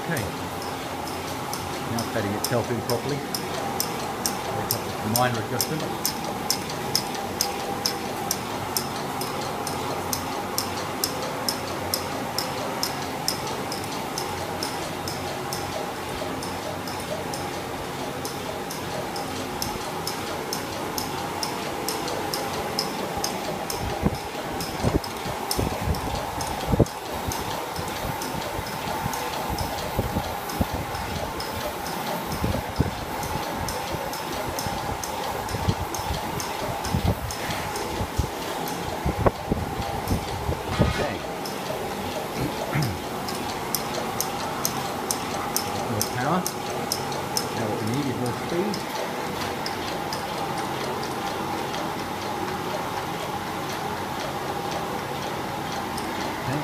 Okay. Now it's bedding itself in properly. A minor adjustment. More power. Now what we need is more speed. Okay.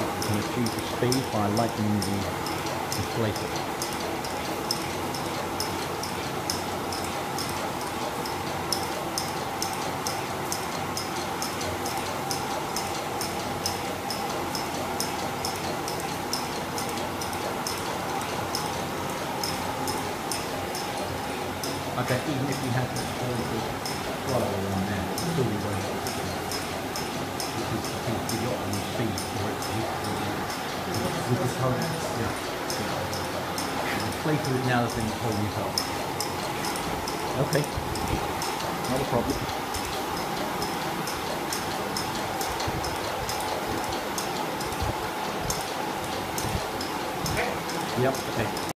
We can achieve the speed by lightening the inflator. Okay, even if you had to swallow around there, still you won't. Because you've got any speed for it to hit with this whole, yeah. The inflator is now the thing that's holding it up. Okay, not a problem. Yep, okay.